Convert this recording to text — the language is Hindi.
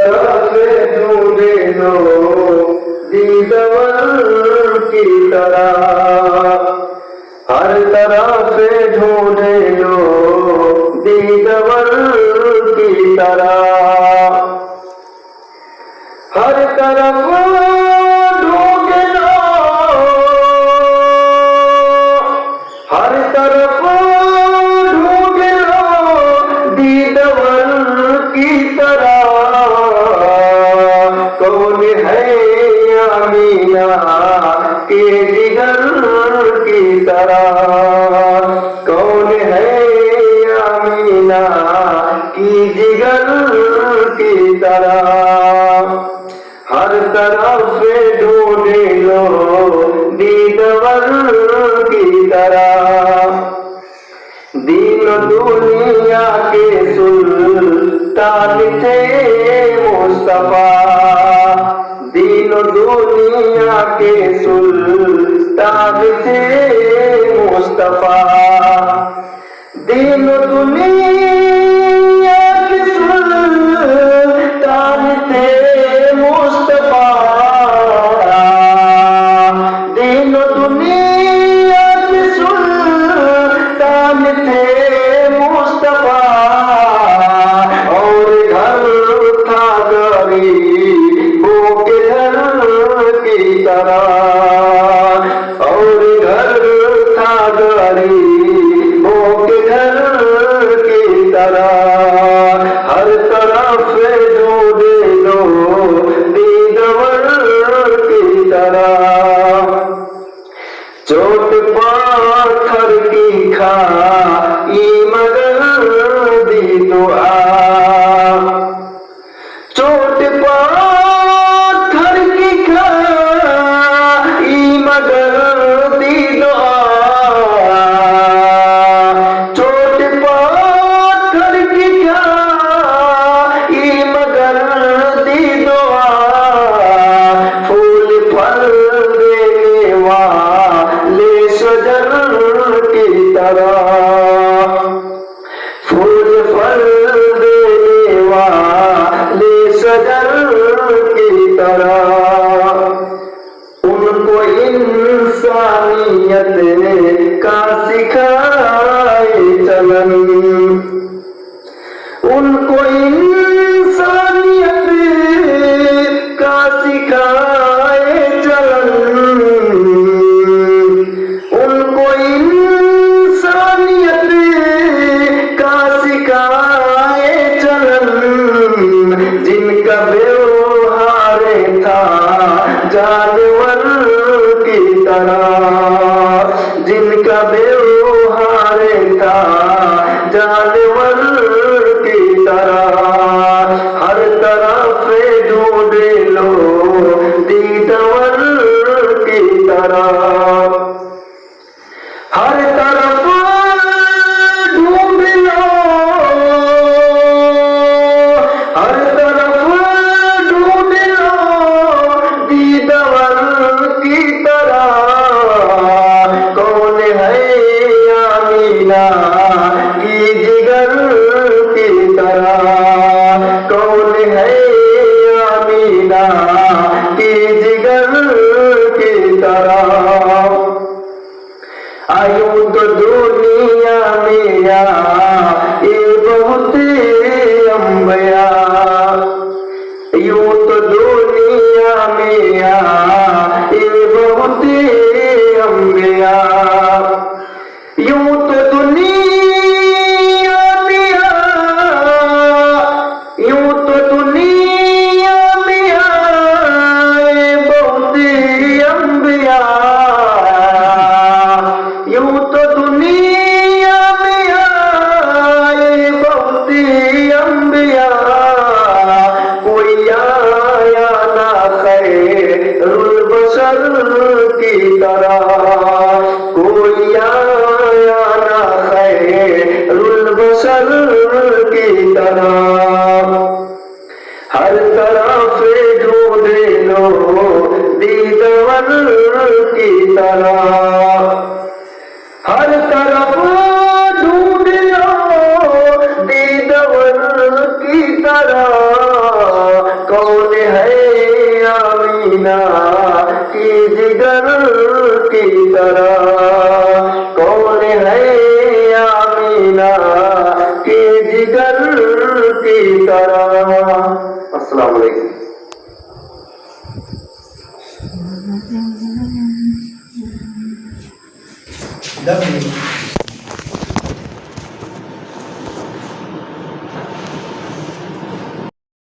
तरफ ढूंढे लो दीदवर की तरह, हर तरफ ढूंढे लो दीदवर की तरह, हर तरफ ढूंढ लो, हर तरफ ढूंढ लो दीदवर की तरह। कौन है आमीना के जिगर की तरह, कौन है आमीना की जिगर की तरह, हर तरफ ढूंढे लो दीदवर की तरह। दीन दुनिया के सुल्तान थे मुस्तफा, दीन दुनिया के सुल्तान थे मुस्तफा, दीन दुनिया के सुल्तान थे मुस्तफा, दीन दुनिया के सुल्तान थे मुस्तफा। और घर था गरीबों के घर की तरह, और घर था गरीबों के घर की तरह, हर तरफ ढूंढे लो दीदवर की तरह। चोट पाथर की खाई मगर दी दुआ, चोट पाथर की खाई मगर दी दुआ, चोट पाथर की खाई मगर दी दुआ। फूल फल देने वाले शजर की तरह, फूल फल देने वाले शजर की तरह, उनको इंसानियत का सिखाए चलन, उनको इंसानियत का सिखाए चलन, उनको इंसानियत का सिखाए चलन, जिनका व्यवहार था जानवर की तरह, जिनका व्यवहार था जानवर की तरह, हर तरफ ढूंढे लो दीदवर की तरह, हर तरफ ढूंढ लो, हर तरफ ढूंढ लो दीदवर की तरह। कौन है आमीना की जिगर की तरह, कौन है आमीना की जिगर की तरह। आयूं तो दुनिया में आए बहुत अंबिया, यूं तो दुनिया में आए बहुत अंबिया, यूं तो दुनिया में यूं तो दुनिया में आए बहुत अंबिया, यूं तो दुनिया में आए बहुत अंबिया। कोई आया ना खैरुल बशर की तरह, कोई आया ना खैरुल बशर की तरह, हर तरफ ढूंढे लो दीदवर की तरह, हर तरफ ढूंढ लो दीदवर की तरह। अस्सलाम वालेकुम। Dami.